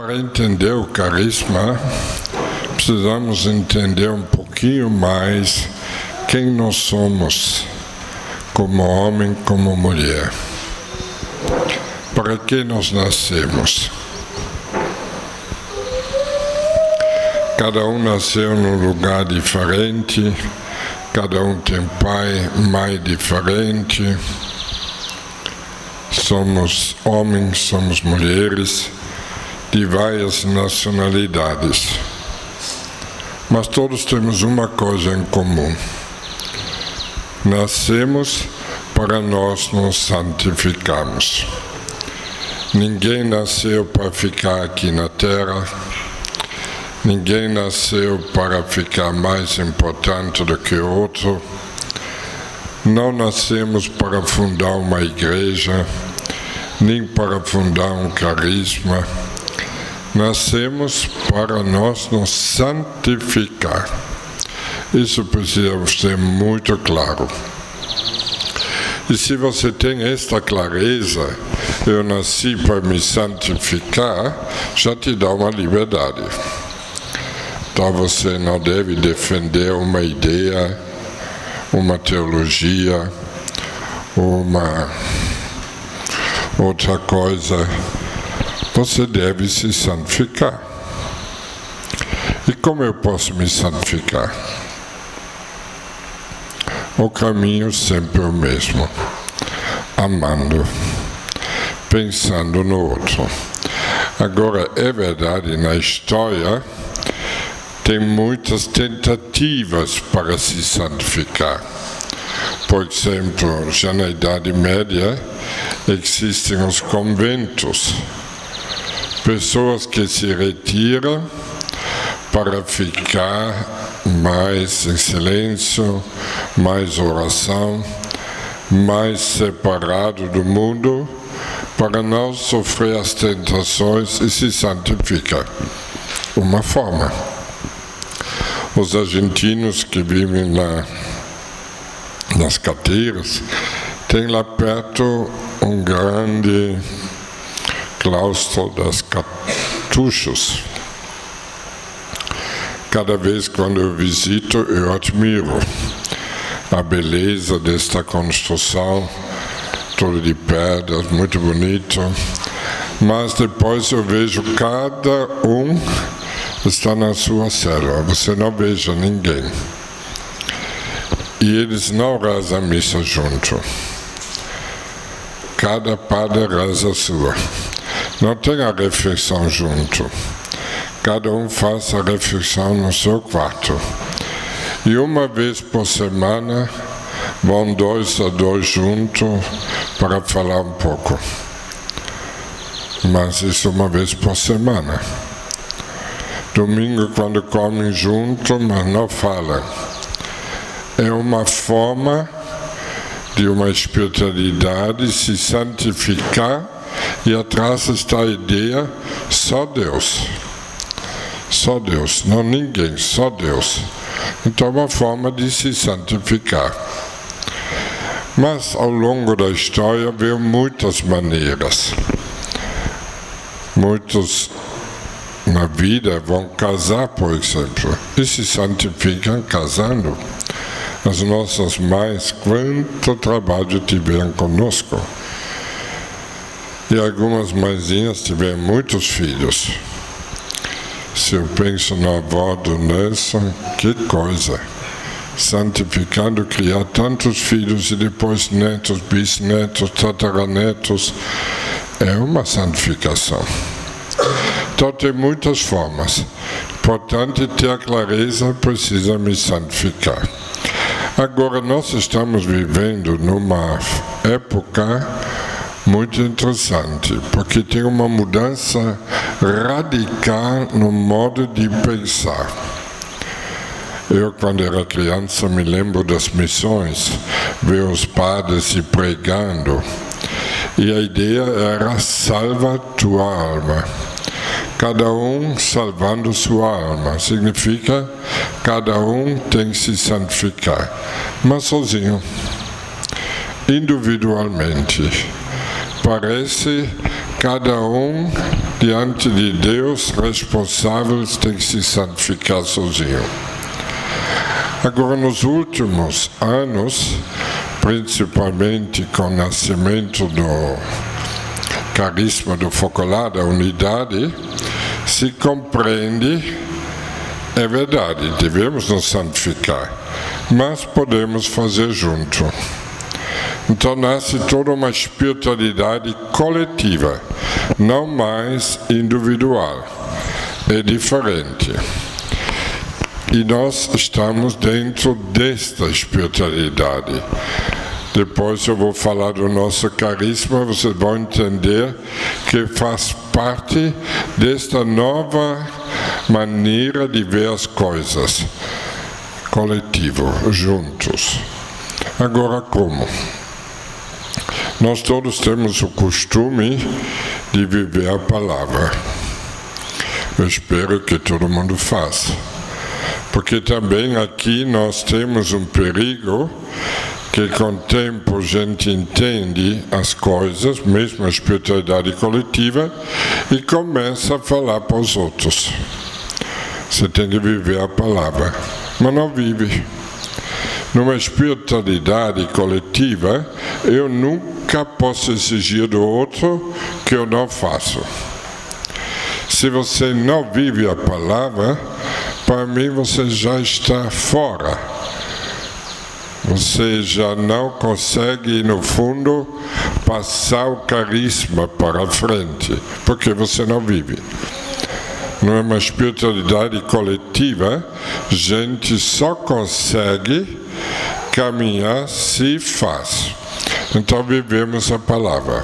Para entender o carisma, precisamos entender um pouquinho mais quem nós somos, como homem, como mulher. Para que nós nascemos? Cada um nasceu num lugar diferente, cada um tem pai, mãe diferente. Somos homens, somos mulheres de várias nacionalidades. Mas todos temos uma coisa em comum. Nascemos para nós nos santificarmos. Ninguém nasceu para ficar aqui na Terra. Ninguém nasceu para ficar mais importante do que o outro. Não nascemos para fundar uma igreja, nem para fundar um carisma. Nascemos para nós nos santificar. Isso precisa ser muito claro. E se você tem esta clareza, eu nasci para me santificar, já te dá uma liberdade. Então você não deve defender uma ideia, uma teologia, uma outra coisa. Você deve se santificar. E como eu posso me santificar? O caminho sempre é o mesmo. Amando, pensando no outro. Agora, é verdade, na história, tem muitas tentativas para se santificar. Por exemplo, já na Idade Média, existem os conventos. Pessoas que se retiram para ficar mais em silêncio, mais oração, mais separado do mundo, para não sofrer as tentações e se santificar. Uma forma. Os argentinos que vivem nas cateiras têm lá perto um grande claustro das Cartuchos. Cada vez quando eu visito, eu admiro a beleza desta construção, tudo de pedras, muito bonito. Mas depois eu vejo cada um está na sua célula, você não veja ninguém. E eles não rezam a missa junto. Cada padre reza a sua. Não tem a refeição junto. Cada um faz a refeição no seu quarto. E uma vez por semana, vão 2 a 2 juntos para falar um pouco. Mas isso uma vez por semana. Domingo, quando comem junto, mas não falam. É uma forma de uma espiritualidade se santificar, e atrás está a ideia, só Deus. Só Deus, não ninguém, só Deus. Então é uma forma de se santificar. Mas ao longo da história veio muitas maneiras. Muitos na vida vão casar, por exemplo, e se santificam casando. As nossas mães, quanto trabalho tiveram conosco. E algumas mãezinhas tiveram muitos filhos. Se eu penso na avó do Nelson, que coisa! Santificando, criar tantos filhos e depois netos, bisnetos, tataranetos. É uma santificação. Então tem muitas formas. Importante ter a clareza, precisa me santificar. Agora, nós estamos vivendo numa época muito interessante, porque tem uma mudança radical no modo de pensar. Eu, quando era criança, me lembro das missões, ver os padres se pregando, e a ideia era salva tua alma. Cada um salvando sua alma, significa cada um tem que se santificar, mas sozinho, individualmente. Parece cada um diante de Deus, responsáveis, tem que se santificar sozinho. Agora, nos últimos anos, principalmente com o nascimento do carisma do focolare, da unidade, se compreende, é verdade, devemos nos santificar, mas podemos fazer junto. Então nasce toda uma espiritualidade coletiva, não mais individual, é diferente. E nós estamos dentro desta espiritualidade. Depois eu vou falar do nosso carisma, vocês vão entender que faz parte desta nova maneira de ver as coisas. Coletivo, juntos. Agora como? Nós todos temos o costume de viver a palavra. Eu espero que todo mundo faça. Porque também aqui nós temos um perigo que com o tempo a gente entende as coisas, mesmo a espiritualidade coletiva, e começa a falar para os outros. Você tem que viver a palavra, mas não vive. Numa espiritualidade coletiva, eu nunca posso exigir do outro que eu não faço. Se você não vive a palavra, para mim você já está fora. Você já não consegue, no fundo, passar o carisma para frente, porque você não vive. Numa espiritualidade coletiva, a gente só consegue caminhar se faz. Então vivemos a palavra.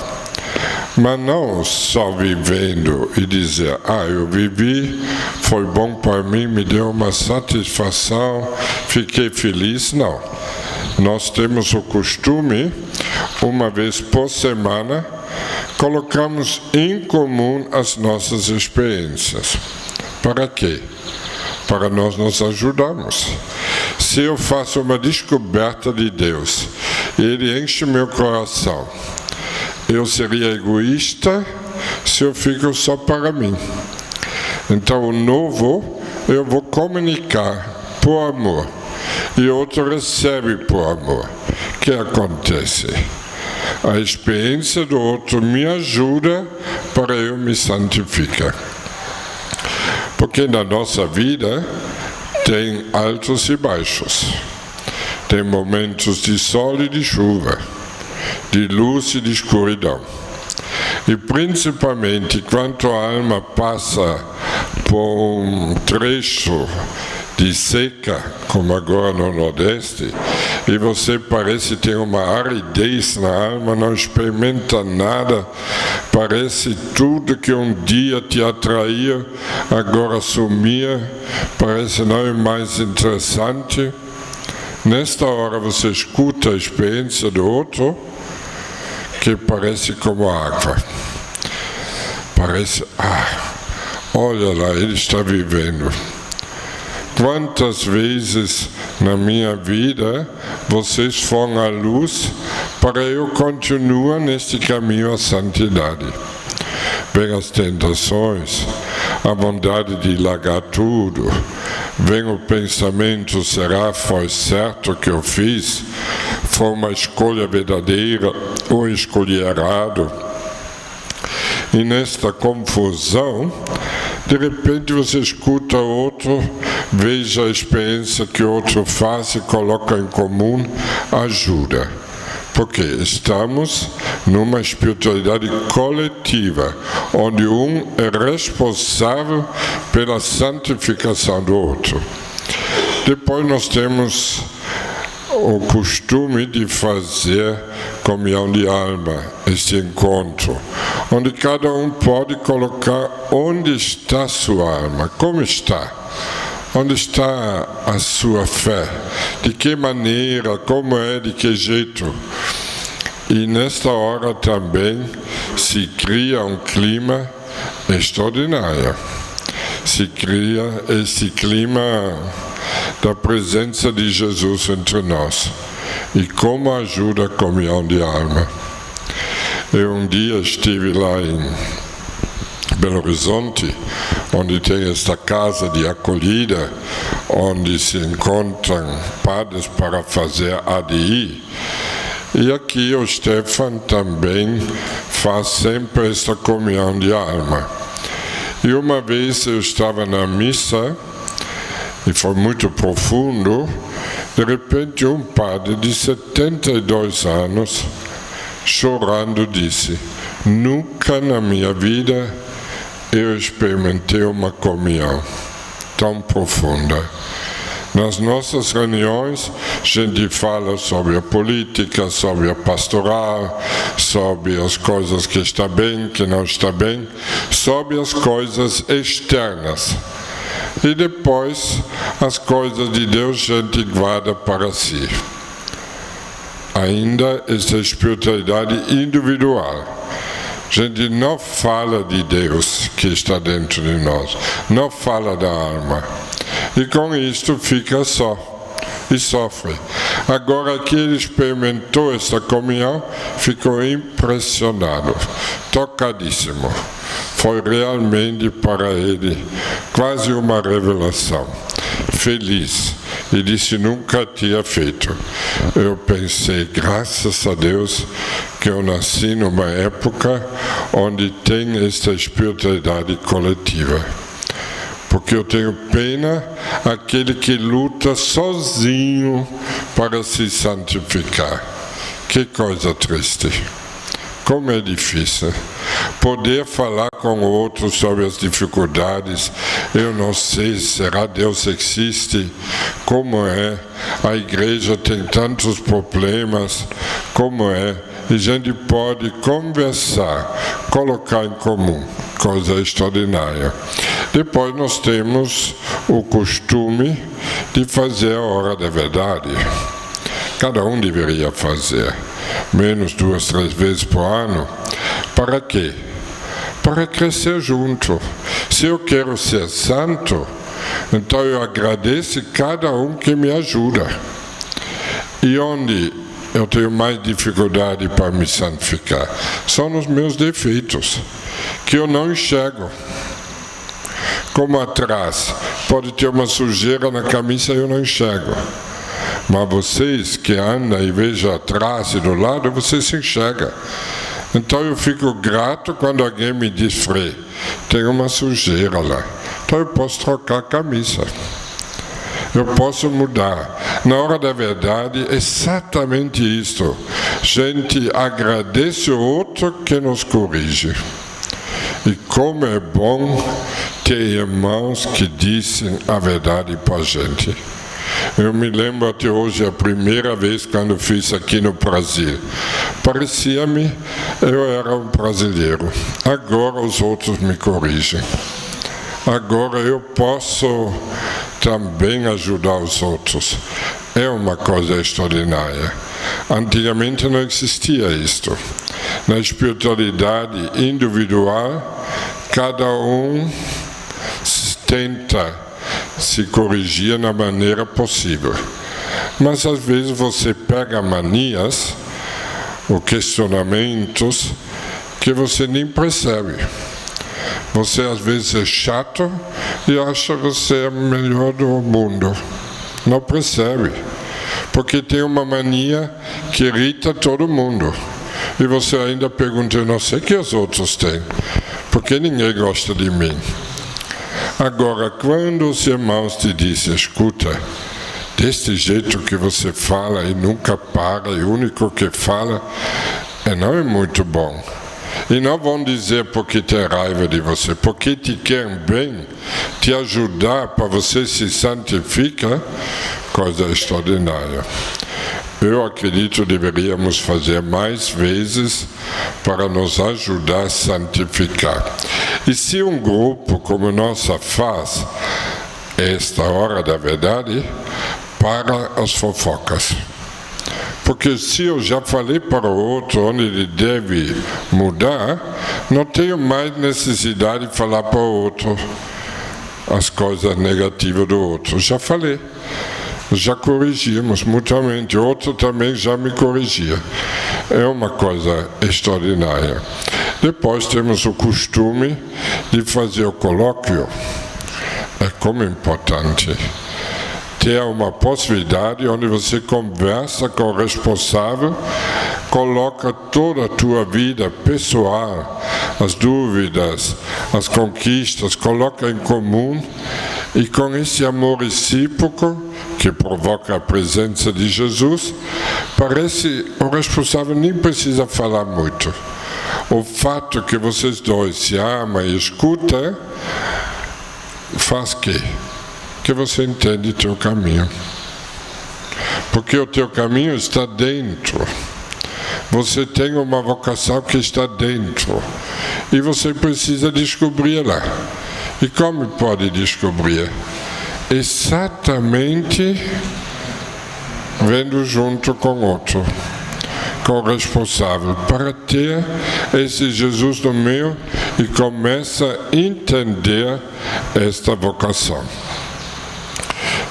Mas não só vivendo e dizer, eu vivi, foi bom para mim, me deu uma satisfação, fiquei feliz. Não. Nós temos o costume, uma vez por semana, colocamos em comum as nossas experiências. Para quê? Para nós nos ajudarmos. Se eu faço uma descoberta de Deus, Ele enche meu coração, eu seria egoísta se eu fico só para mim. Então o novo eu vou comunicar por amor. E outro recebe por amor. O que acontece? A experiência do outro me ajuda para eu me santificar. Porque na nossa vida tem altos e baixos. Tem momentos de sol e de chuva, de luz e de escuridão. E principalmente quando a alma passa por um trecho de seca, como agora no Nordeste, e você parece ter uma aridez na alma, não experimenta nada, parece tudo que um dia te atraía, agora sumia, parece não é mais interessante. Nesta hora você escuta a experiência do outro, que parece como água. Parece, olha lá, ele está vivendo. Quantas vezes na minha vida vocês foram à luz para eu continuar neste caminho à santidade? Vem as tentações, a vontade de largar tudo, vem o pensamento, foi certo o que eu fiz? Foi uma escolha verdadeira ou escolhi errado? E nesta confusão, de repente você escuta outro, veja a experiência que o outro faz e coloca em comum, ajuda. Porque estamos numa espiritualidade coletiva, onde um é responsável pela santificação do outro. Depois nós temos o costume de fazer comunhão de alma, este encontro, onde cada um pode colocar onde está sua alma, como está, onde está a sua fé, de que maneira, como é, de que jeito. E nesta hora também se cria um clima extraordinário, se cria esse clima da presença de Jesus entre nós. E como ajuda a comunhão de alma. Eu um dia estive lá em Belo Horizonte, onde tem esta casa de acolhida, onde se encontram padres para fazer ADI. E aqui o Stefan também faz sempre esta comunhão de alma. E uma vez eu estava na missa, e foi muito profundo, de repente um padre de 72 anos, chorando, disse: nunca na minha vida eu experimentei uma comunhão tão profunda. Nas nossas reuniões, a gente fala sobre a política, sobre a pastoral, sobre as coisas que está bem, que não está bem, sobre as coisas externas. E depois, as coisas de Deus a gente guarda para si. Ainda essa espiritualidade individual. A gente não fala de Deus que está dentro de nós, não fala da alma. E com isto fica só e sofre. Agora que ele experimentou essa comunhão, ficou impressionado, tocadíssimo. Foi realmente para ele quase uma revelação. Feliz. E disse: nunca tinha feito. Eu pensei, graças a Deus, que eu nasci numa época onde tem esta espiritualidade coletiva. Porque eu tenho pena aquele que luta sozinho para se santificar. Que coisa triste. Como é difícil. Poder falar com outros sobre as dificuldades. Eu não sei, será Deus existe? Como é? A igreja tem tantos problemas. Como é? E a gente pode conversar, colocar em comum. Coisa extraordinária. Depois nós temos o costume de fazer a hora da verdade. Cada um deveria fazer, menos 2, 3 vezes por ano. Para quê? Para crescer junto. Se eu quero ser santo, então eu agradeço cada um que me ajuda. E onde eu tenho mais dificuldade para me santificar? São nos meus defeitos, que eu não enxergo. Como atrás, pode ter uma sujeira na camisa e eu não enxergo. Mas vocês que andam e vejam atrás e do lado, vocês se enxergam. Então eu fico grato quando alguém me diz: Frei, tem uma sujeira lá. Então eu posso trocar a camisa. Eu posso mudar. Na hora da verdade, exatamente isto. A gente agradece o outro que nos corrige. E como é bom ter irmãos que dizem a verdade para a gente. Eu me lembro até hoje, a primeira vez quando fiz aqui no Brasil. Parecia-me, eu era um brasileiro. Agora os outros me corrigem. Agora eu posso também ajudar os outros. É uma coisa extraordinária. Antigamente não existia isto. Na espiritualidade individual, cada um tenta se corrigir na maneira possível. Mas às vezes você pega manias ou questionamentos que você nem percebe. Você às vezes é chato e acha que você é o melhor do mundo. Não percebe. Porque tem uma mania que irrita todo mundo. E você ainda pergunta: eu não sei o que os outros têm. Porque ninguém gosta de mim. Agora, quando os irmãos te dizem: escuta, deste jeito que você fala e nunca para, e o único que fala, não é muito bom. E não vão dizer porque tem raiva de você, porque te querem bem, te ajudar para você se santificar, coisa extraordinária. Eu acredito que deveríamos fazer mais vezes para nos ajudar a santificar. E se um grupo como nossa faz esta hora da verdade, para as fofocas. Porque se eu já falei para o outro onde ele deve mudar, não tenho mais necessidade de falar para o outro as coisas negativas do outro. Já falei. Já corrigimos mutuamente, o outro também já me corrigia. É uma coisa extraordinária. Depois temos o costume de fazer o colóquio. É como importante ter uma possibilidade onde você conversa com o responsável, coloca toda a tua vida pessoal, as dúvidas, as conquistas, coloca em comum, e com esse amor recíproco que provoca a presença de Jesus, parece o responsável nem precisa falar muito. O fato que vocês dois se amam e escutam faz que você entende o teu caminho. Porque o teu caminho está dentro. Você tem uma vocação que está dentro. E você precisa descobri-la. E como pode descobrir? Exatamente vendo junto com o outro, com o responsável, para ter esse Jesus no meio e começa a entender esta vocação.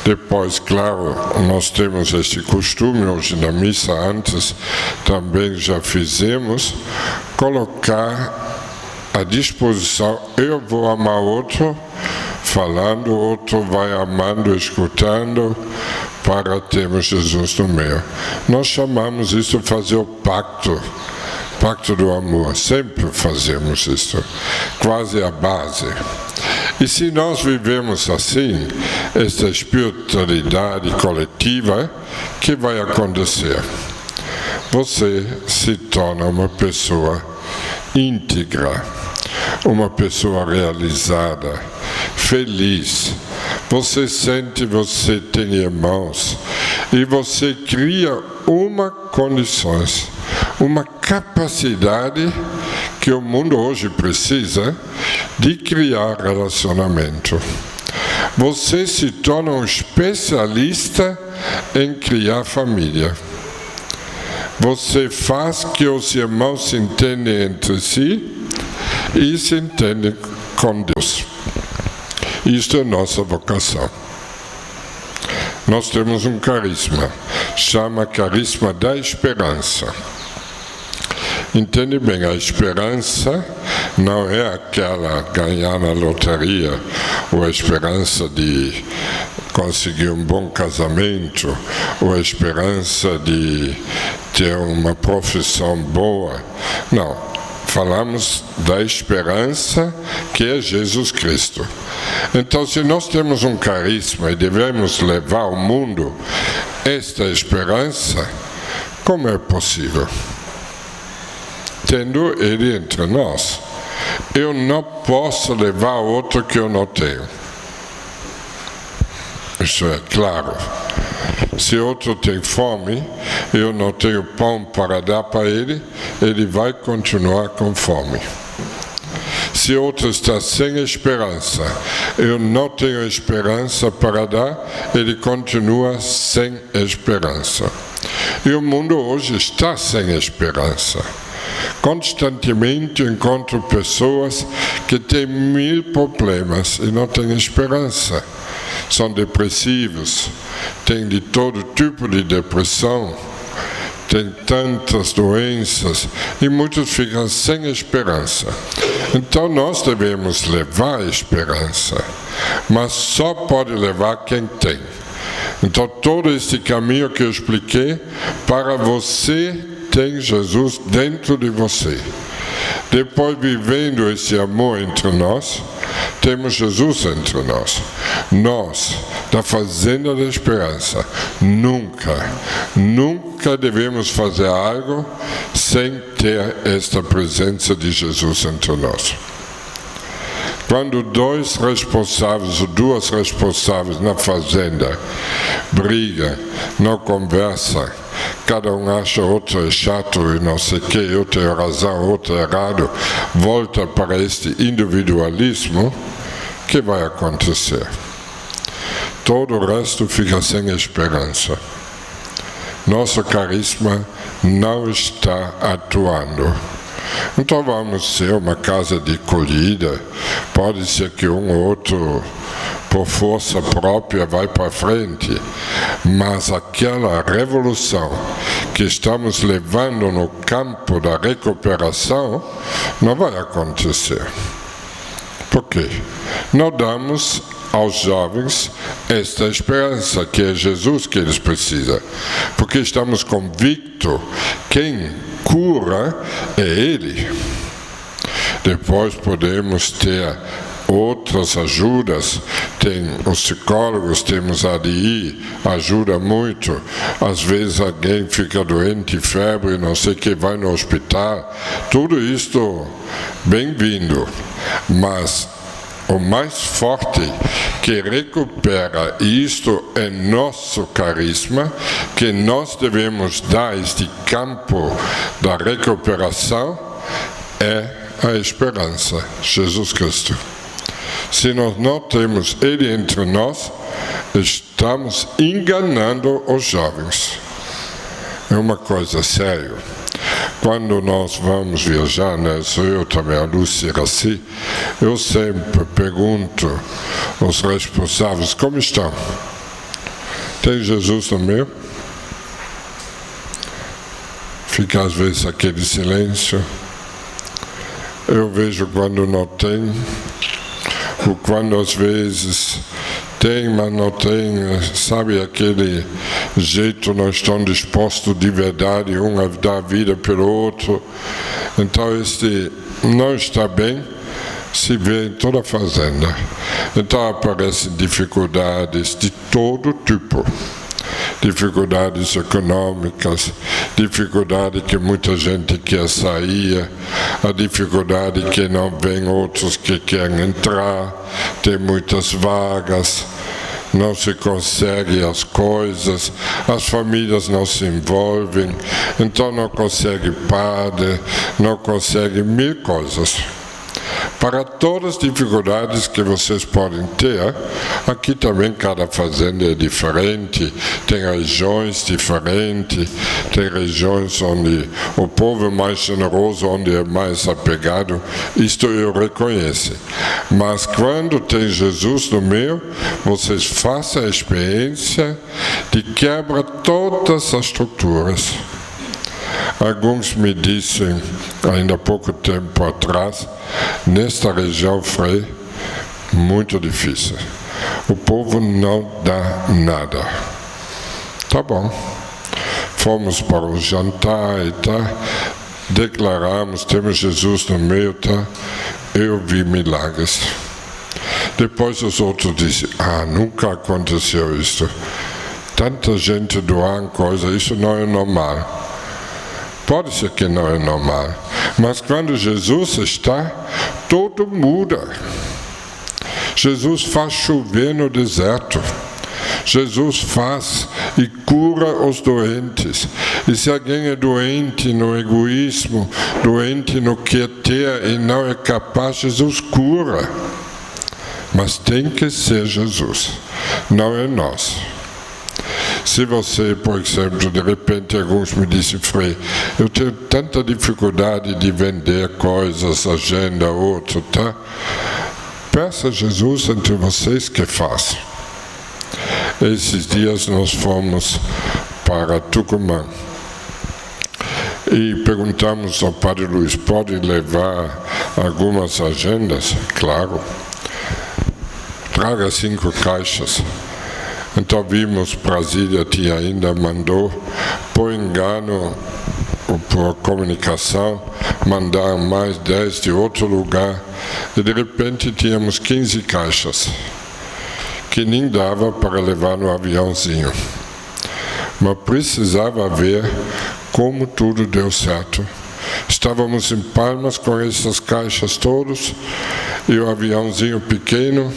Depois, claro, nós temos este costume, hoje na missa antes também já fizemos, colocar à disposição, eu vou amar outro, falando, outro vai amando, escutando, para termos Jesus no meio. Nós chamamos isso de fazer o pacto do amor, sempre fazemos isso, quase a base. E se nós vivemos assim, essa espiritualidade coletiva, o que vai acontecer? Você se torna uma pessoa íntegra, uma pessoa realizada, feliz. Você sente, você tem irmãos, e você cria uma condições, uma capacidade que o mundo hoje precisa de criar relacionamento. Você se torna um especialista em criar família. Você faz que os irmãos se entendem entre si e se entendem com Deus. Isto é nossa vocação. Nós temos um carisma, chama carisma da esperança. Entende bem, a esperança não é aquela ganhar na loteria, ou a esperança de conseguir um bom casamento, ou a esperança de ter uma profissão boa. Não, falamos da esperança que é Jesus Cristo. Então, se nós temos um carisma e devemos levar ao mundo esta esperança, como é possível? Tendo Ele entre nós. Eu não posso levar outro que eu não tenho. Isso é claro. Se outro tem fome, eu não tenho pão para dar para ele, ele vai continuar com fome. Se outro está sem esperança, eu não tenho esperança para dar, ele continua sem esperança. E o mundo hoje está sem esperança. Constantemente encontro pessoas que têm 1000 problemas e não têm esperança. São depressivos, têm de todo tipo de depressão, têm tantas doenças e muitos ficam sem esperança. Então nós devemos levar a esperança, mas só pode levar quem tem. Então todo esse caminho que eu expliquei, para você tem Jesus dentro de você. Depois, vivendo esse amor entre nós, temos Jesus entre nós. Nós, da Fazenda da Esperança, nunca devemos fazer algo sem ter esta presença de Jesus entre nós. Quando 2 responsáveis ou 2 responsáveis na fazenda brigam, não conversam, cada um acha outro é chato e não sei o que, outro tem razão, outro é errado, volta para este individualismo, o que vai acontecer? Todo o resto fica sem esperança. Nosso carisma não está atuando. Então vamos ser uma casa de colhida. Pode ser que um ou outro por força própria vai para frente, mas aquela revolução que estamos levando no campo da recuperação não vai acontecer. Por quê? Não damos aos jovens esta esperança, que é Jesus que eles precisam, porque estamos convictos que quem cura é Ele. Depois podemos ter outras ajudas, tem os psicólogos, temos a ADI, ajuda muito. Às vezes alguém fica doente, febre, não sei o que, vai no hospital. Tudo isto, bem-vindo. Mas o mais forte que recupera, e isto é nosso carisma, que nós devemos dar este campo da recuperação, é a esperança, Jesus Cristo. Se nós não temos Ele entre nós, estamos enganando os jovens. É uma coisa séria. Quando nós vamos viajar, né, sou eu também, a Lúcia Raci, eu sempre pergunto aos responsáveis, como estão? Tem Jesus no meio? Fica às vezes aquele silêncio. Eu vejo quando não tem, ou quando às vezes tem, mas não tem, sabe, aquele jeito, não estão dispostos de verdade, um a dar vida pelo outro. Então, este não está bem, se vê em toda a fazenda. Então, aparecem dificuldades de todo tipo. Dificuldades econômicas, dificuldade que muita gente quer sair, a dificuldade que não vem outros que querem entrar, tem muitas vagas, não se consegue as coisas, as famílias não se envolvem, então não consegue padre, não consegue mil coisas. Para todas as dificuldades que vocês podem ter, aqui também cada fazenda é diferente, tem regiões diferentes, tem regiões onde o povo é mais generoso, onde é mais apegado, isto eu reconheço. Mas quando tem Jesus no meio, vocês façam a experiência de quebra todas as estruturas. Alguns me disseram, ainda há pouco tempo atrás, nesta região Frei, muito difícil. O povo não dá nada. Tá bom. Fomos para o jantar e tá, declaramos, temos Jesus no meio, tá? Eu vi milagres. Depois os outros disseram, nunca aconteceu isso. Tanta gente doando coisa, isso não é normal. Pode ser que não é normal, mas quando Jesus está, tudo muda. Jesus faz chover no deserto. Jesus faz e cura os doentes. E se alguém é doente no egoísmo, doente no quer ter e não é capaz, Jesus cura. Mas tem que ser Jesus, não é nós. Se você, por exemplo, de repente alguns me dizem, Frei, eu tenho tanta dificuldade de vender coisas, agenda, outro, tá? Peça a Jesus entre vocês que faça. Esses dias nós fomos para Tucumã e perguntamos ao Padre Luiz, pode levar algumas agendas? Claro. Traga 5 caixas. Então vimos, Brasília ainda mandou, por engano, por comunicação, mandar mais 10 de outro lugar, e de repente tínhamos 15 caixas, que nem dava para levar no aviãozinho. Mas precisava ver como tudo deu certo. Estávamos em Palmas com essas caixas todas, e o aviãozinho pequeno,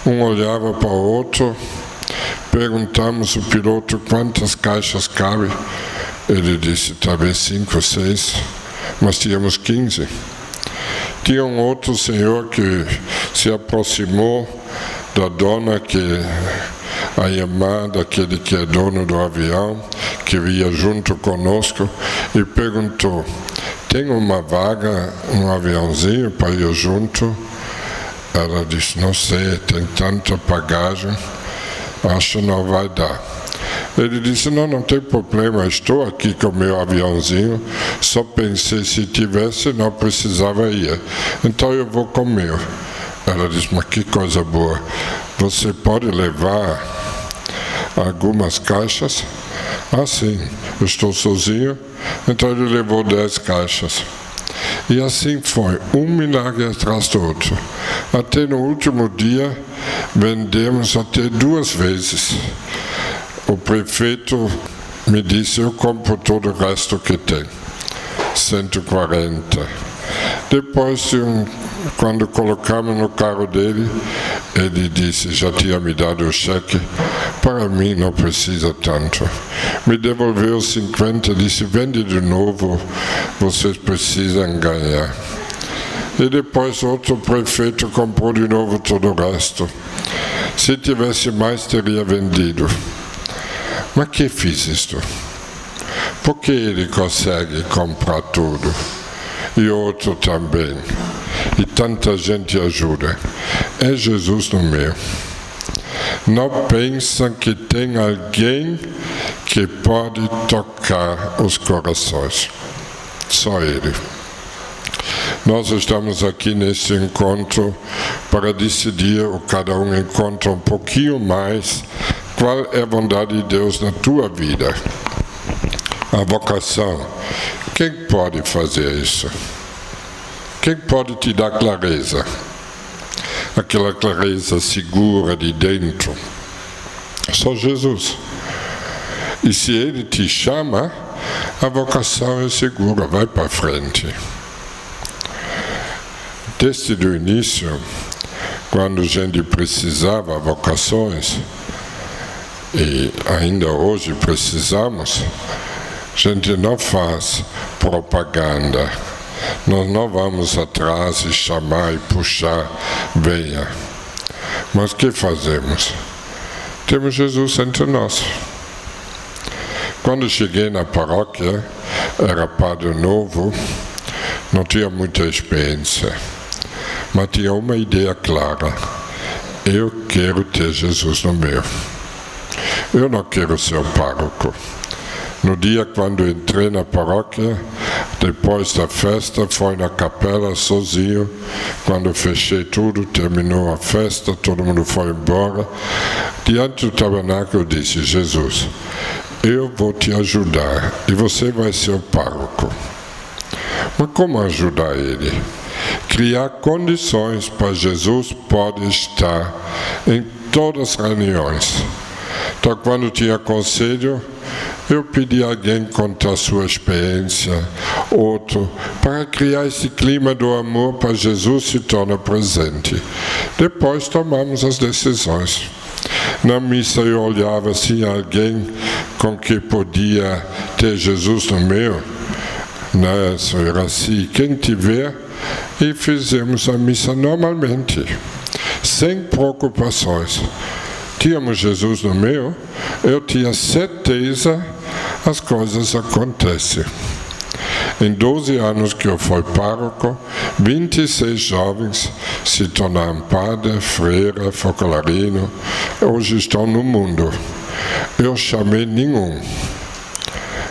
um olhava para o outro. Perguntamos ao piloto quantas caixas cabe. Ele disse, talvez 5 ou 6, mas tínhamos 15. Tinha um outro senhor que se aproximou da dona, a irmã daquele que é dono do avião, que ia junto conosco, e perguntou, tem uma vaga, um aviãozinho para ir junto? Ela disse, não sei, tem tanta bagagem, acho que não vai dar. Ele disse, não tem problema, estou aqui com o meu aviãozinho, só pensei se tivesse, não precisava ir. Então eu vou com o meu. Ela disse, mas que coisa boa, você pode levar algumas caixas? Ah, sim, eu estou sozinho, então ele levou 10 caixas. E assim foi, um milagre atrás do outro. Até no último dia, vendemos até 2 vezes. O prefeito me disse, eu compro todo o resto que tem, 140. Depois, quando colocamos no carro dele, ele disse, já tinha me dado o cheque, para mim não precisa tanto. Me devolveu 50, disse, vende de novo, vocês precisam ganhar. E depois outro prefeito comprou de novo todo o resto. Se tivesse mais, teria vendido. Mas que fiz isto? Por que ele consegue comprar tudo? E outro também. E tanta gente ajuda. É Jesus no meio. Não pensam que tem alguém que pode tocar os corações. Só Ele. Nós estamos aqui nesse encontro para decidir, ou cada um encontra um pouquinho mais, qual é a vontade de Deus na tua vida. A vocação. Quem pode fazer isso? Quem pode te dar clareza? Aquela clareza segura de dentro. Só Jesus. E se Ele te chama, a vocação é segura, vai para frente. Desde o início, quando a gente precisava de vocações, e ainda hoje precisamos, a gente não faz propaganda. Nós não vamos atrás e chamar e puxar, venha. Mas o que fazemos? Temos Jesus entre nós. Quando cheguei na paróquia, era padre novo, não tinha muita experiência, mas tinha uma ideia clara. Eu quero ter Jesus no meu. Eu não quero ser o pároco. No dia quando entrei na paróquia, depois da festa, fui na capela sozinho. Quando fechei tudo, terminou a festa, todo mundo foi embora. Diante do tabernáculo eu disse, Jesus, eu vou te ajudar e você vai ser o pároco. Mas como ajudar ele? Criar condições para Jesus poder estar em todas as reuniões. Então, quando tinha conselho, eu pedi a alguém contar a sua experiência, outro, para criar esse clima do amor para Jesus se tornar presente. Depois tomamos as decisões. Na missa eu olhava assim alguém com que podia ter Jesus no meio, né? Era assim, quem tiver, e fizemos a missa normalmente, sem preocupações. Tínhamos Jesus no meio, eu tinha certeza as coisas acontecem. Em 12 anos que eu fui pároco, 26 jovens se tornaram padre, freira, focolarino, hoje estão no mundo. Eu chamei nenhum.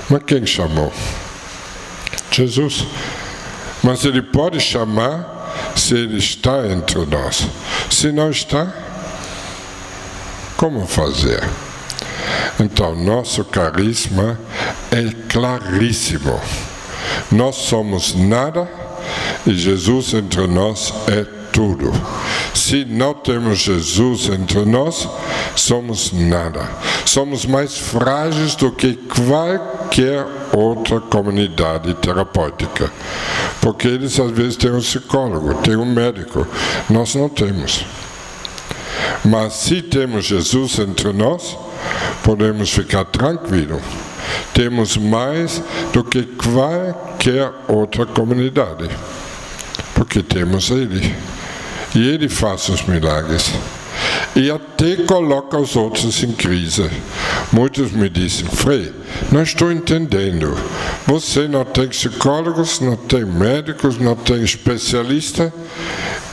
Mas quem chamou? Jesus. Mas ele pode chamar se ele está entre nós. Se não está, como fazer? Então, nosso carisma é claríssimo. Nós somos nada e Jesus entre nós é tudo. Se não temos Jesus entre nós, somos nada. Somos mais frágeis do que qualquer outra comunidade terapêutica. Porque eles às vezes têm um psicólogo, têm um médico. Nós não temos. Mas se temos Jesus entre nós, podemos ficar tranquilos. Temos mais do que qualquer outra comunidade. Porque temos Ele. E Ele faz os milagres. e até coloca os outros em crise. Muitos me dizem: Frei, não estou entendendo. Você não tem psicólogos, não tem médicos, não tem especialista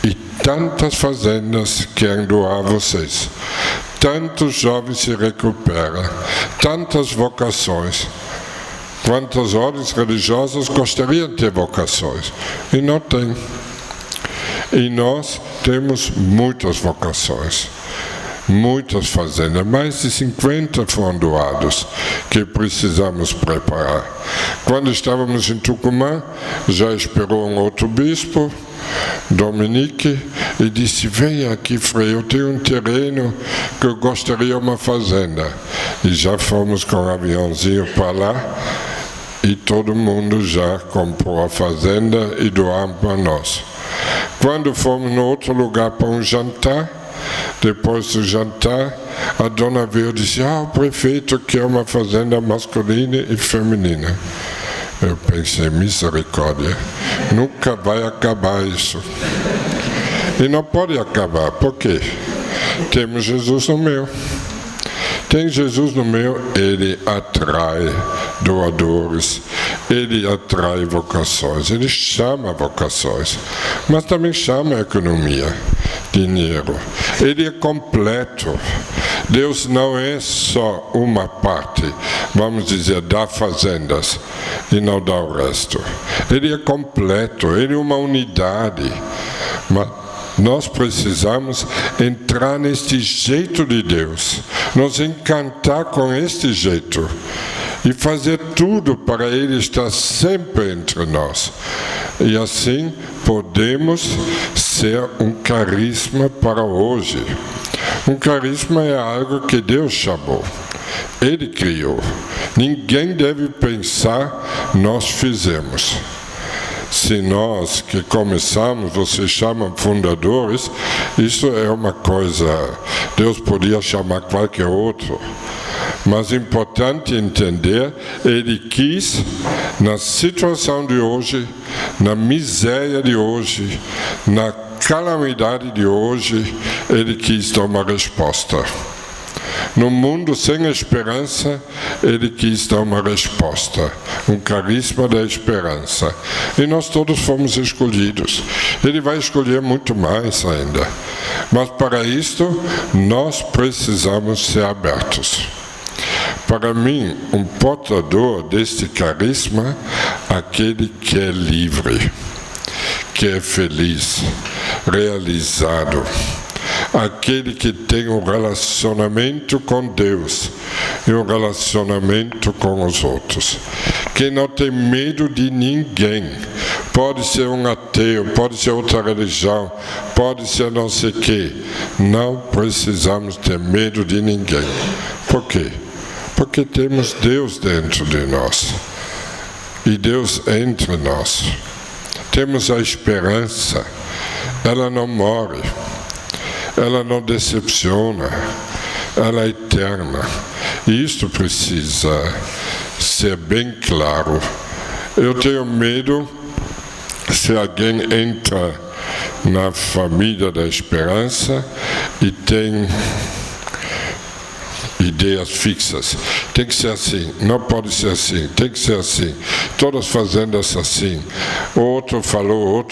e tantas fazendas querem doar a vocês. Tantos jovens se recuperam, tantas vocações. Quantas ordens religiosas gostariam de ter vocações? E não tem. E nós temos muitas vocações, muitas fazendas, mais de 50 foram doados, que precisamos preparar. Quando estávamos em Tucumã, já esperou um outro bispo, Dominique, e disse: venha aqui, Frei, eu tenho um terreno que eu gostaria de uma fazenda. E já fomos com um aviãozinho para lá, e todo mundo já comprou a fazenda e doaram para nós. Quando fomos no outro lugar para um jantar, depois do jantar, a dona veio e disse: o prefeito quer uma fazenda masculina e feminina. Eu pensei: misericórdia, nunca vai acabar isso. E não pode acabar, por quê? Temos Jesus no meio. Tem Jesus no meio, ele atrai doadores, ele atrai vocações, ele chama vocações, mas também chama economia, dinheiro. Ele é completo. Deus não é só uma parte, vamos dizer, dá fazendas e não dá o resto. Ele é completo, ele é uma unidade. Mas nós precisamos entrar neste jeito de Deus, nos encantar com este jeito e fazer tudo para Ele estar sempre entre nós. E assim podemos ser um carisma para hoje. Um carisma é algo que Deus chamou, Ele criou. Ninguém deve pensar, nós fizemos. Se nós que começamos, vocês chamam fundadores, isso é uma coisa, Deus podia chamar qualquer outro. Mas é importante entender, Ele quis, na situação de hoje, na miséria de hoje, na calamidade de hoje, Ele quis dar uma resposta. No mundo sem esperança, Ele quis dar uma resposta, um carisma da esperança. E nós todos fomos escolhidos. Ele vai escolher muito mais ainda. Mas para isto, nós precisamos ser abertos. Para mim, um portador deste carisma, aquele que é livre, que é feliz, realizado, aquele que tem um relacionamento com Deus e um relacionamento com os outros, que não tem medo de ninguém. Pode ser um ateu, pode ser outra religião, pode ser não sei o quê. Não precisamos ter medo de ninguém. Por quê? Porque temos Deus dentro de nós e Deus entre nós. Temos a esperança, ela não morre. Ela não decepciona, ela é eterna. E isto precisa ser bem claro. Eu tenho medo se alguém entra na família da esperança e tem ideias fixas. Tem que ser assim, não pode ser assim, tem que ser assim. Todas as fazendas assim. Outro falou,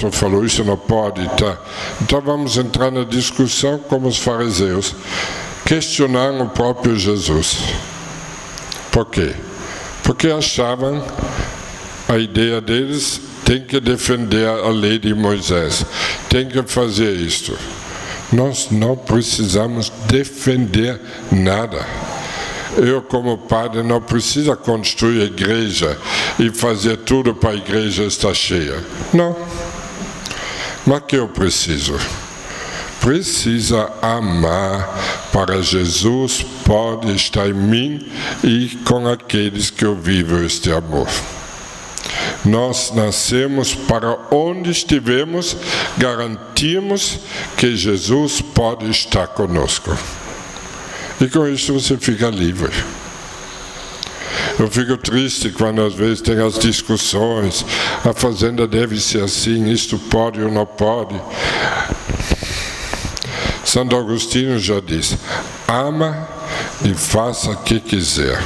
isso não pode. Tá. Então vamos entrar na discussão como os fariseus. Questionaram o próprio Jesus. Por quê? Porque achavam, a ideia deles, tem que defender a lei de Moisés. Tem que fazer isto. Nós não precisamos defender nada. Eu, como padre, não preciso construir a igreja e fazer tudo para a igreja estar cheia. Não. Mas o que eu preciso? Precisa amar para Jesus pode estar em mim e com aqueles que eu vivo este amor. Nós nascemos para onde estivemos, garantimos que Jesus pode estar conosco. E com isso você fica livre. Eu fico triste quando às vezes tem as discussões, a fazenda deve ser assim, isto pode ou não pode. Santo Agostinho já diz: ama e faça o que quiser.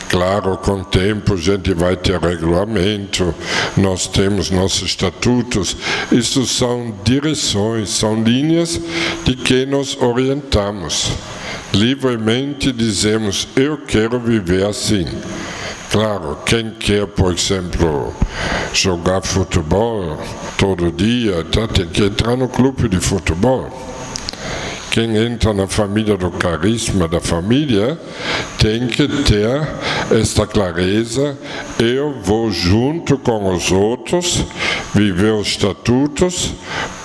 Claro, com o tempo a gente vai ter regulamento, nós temos nossos estatutos, isso são direções, são linhas de que nos orientamos. Livremente dizemos: eu quero viver assim. Claro, quem quer, por exemplo, jogar futebol todo dia, tem que entrar no clube de futebol. Quem entra na família do carisma da família tem que ter esta clareza: eu vou junto com os outros viver os estatutos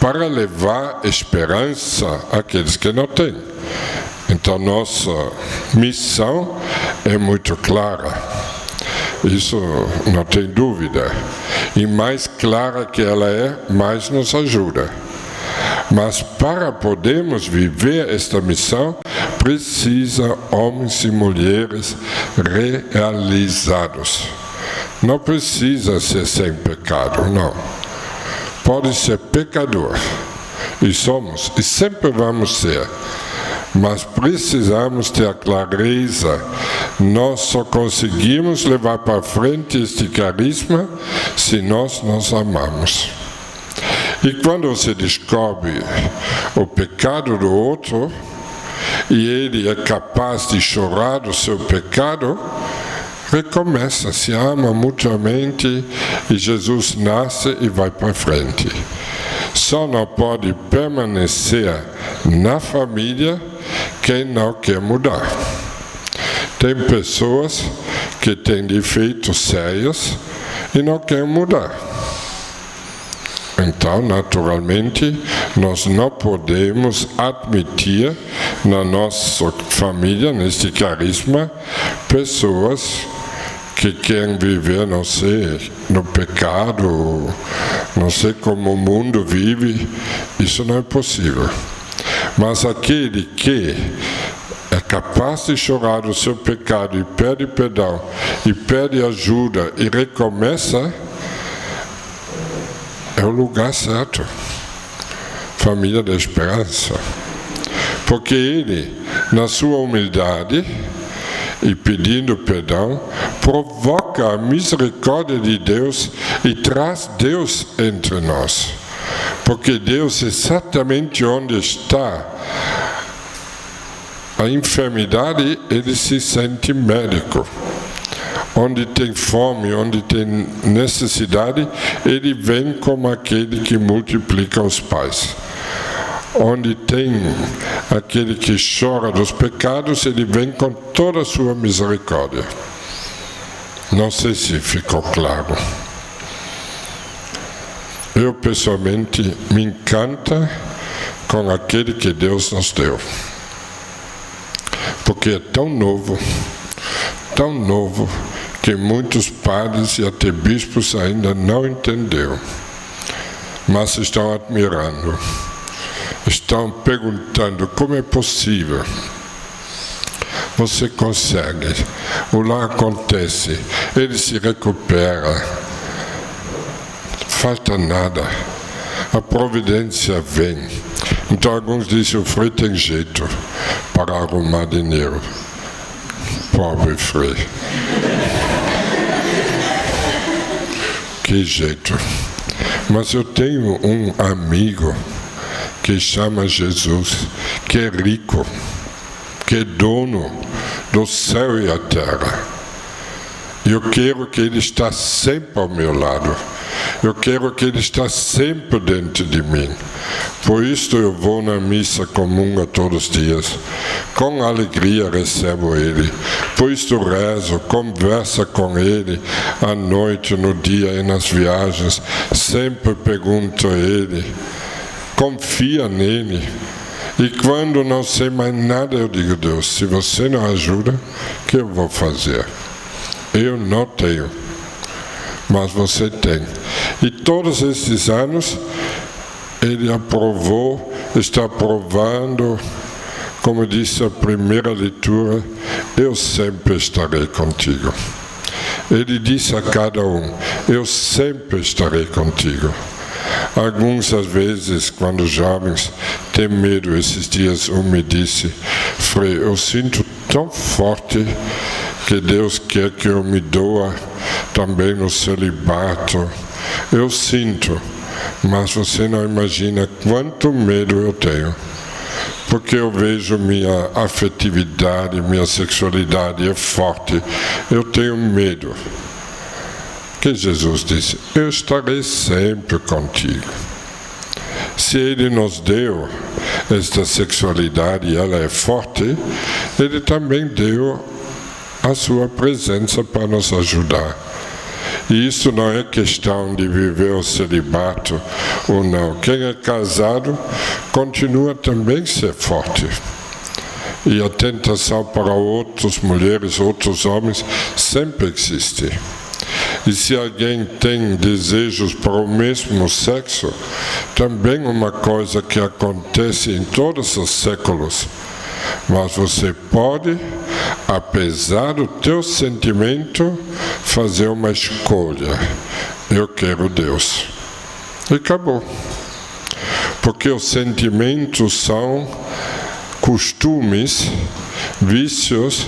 para levar esperança àqueles que não têm. Então nossa missão é muito clara. Isso não tem dúvida. E mais clara que ela é, mais nos ajuda. Mas para podermos viver esta missão, precisa homens e mulheres realizados. Não precisa ser sem pecado, não. Pode ser pecador. E somos, e sempre vamos ser. Mas precisamos ter a clareza. Nós só conseguimos levar para frente este carisma se nós nos amamos. E quando você descobre o pecado do outro, e ele é capaz de chorar do seu pecado, recomeça, se ama mutuamente, e Jesus nasce e vai para frente. Só não pode permanecer na família quem não quer mudar. Tem pessoas que têm defeitos sérios e não querem mudar. Então, naturalmente, nós não podemos admitir na nossa família, neste carisma, pessoas que querem viver, não sei, no pecado, não sei como o mundo vive. Isso não é possível. Mas aquele que é capaz de chorar do seu pecado e pede perdão, e pede ajuda e recomeça, é o lugar certo. Família da esperança. Porque ele, na sua humildade e pedindo perdão, provoca a misericórdia de Deus e traz Deus entre nós. Porque Deus, exatamente onde está a enfermidade, ele se sente médico. Onde tem fome, onde tem necessidade, ele vem como aquele que multiplica os pais. Onde tem aquele que chora dos pecados, ele vem com toda a sua misericórdia. Não sei se ficou claro. Eu, pessoalmente, me encanta com aquele que Deus nos deu. Porque é tão novo, que muitos padres e até bispos ainda não entenderam. Mas estão admirando. Estão perguntando como é possível. Você consegue. O lá acontece. Ele se recupera. Falta nada. A providência vem. Então alguns dizem: o Frei tem jeito para arrumar dinheiro. Pobre Frei. Que jeito. Mas eu tenho um amigo que chama Jesus, que é rico, que é dono do céu e a terra. Eu quero que ele está sempre ao meu lado. Eu quero que ele está sempre dentro de mim. Por isso eu vou na missa comum todos os dias. Com alegria recebo ele. Por isso rezo, converso com ele à noite, no dia e nas viagens. Sempre pergunto a ele. Confia nele. E quando não sei mais nada, eu digo: Deus, se você não ajuda, o que eu vou fazer? Eu não tenho, mas você tem. E todos esses anos, ele aprovou, está aprovando, como disse a primeira leitura: eu sempre estarei contigo. Ele disse a cada um: eu sempre estarei contigo. Alguns, às vezes, quando jovens, têm medo. Esses dias um me disse: Frei, eu sinto tão forte que Deus quer que eu me doa também no celibato. Eu sinto, mas você não imagina quanto medo eu tenho. Porque eu vejo minha afetividade, minha sexualidade é forte. Eu tenho medo. Que Jesus disse: eu estarei sempre contigo. Se Ele nos deu esta sexualidade e ela é forte, Ele também deu a sua presença para nos ajudar. E isso não é questão de viver o celibato ou não. Quem é casado continua também a ser forte. E a tentação para outras mulheres, outros homens, sempre existe. E se alguém tem desejos para o mesmo sexo, também é uma coisa que acontece em todos os séculos. Mas você pode, apesar do teu sentimento, fazer uma escolha. Eu quero Deus. E acabou. Porque os sentimentos são costumes, vícios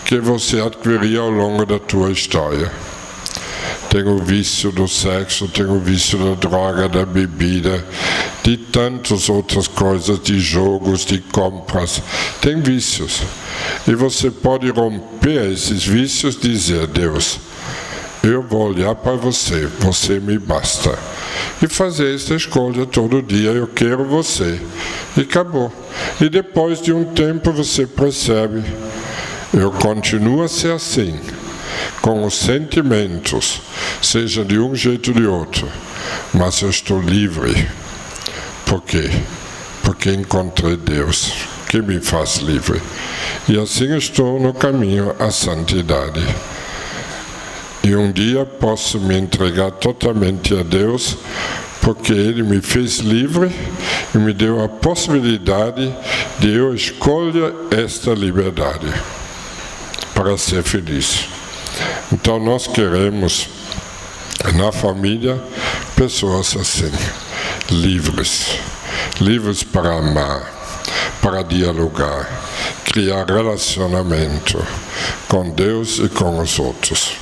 que você adquiriu ao longo da tua história. Tem o vício do sexo, tem o vício da droga, da bebida, de tantas outras coisas, de jogos, de compras. Tem vícios. E você pode romper esses vícios e dizer: Deus, eu vou olhar para você, você me basta. E fazer essa escolha todo dia: eu quero você. E acabou. E depois de um tempo você percebe: eu continuo a ser assim, com os sentimentos, seja de um jeito ou de outro, mas eu estou livre. Por quê? Porque encontrei Deus, que me faz livre. E assim estou no caminho à santidade. E um dia posso me entregar totalmente a Deus, porque Ele me fez livre e me deu a possibilidade de eu escolher esta liberdade para ser feliz. Então nós queremos na família pessoas assim, livres para amar, para dialogar, criar relacionamento com Deus e com os outros.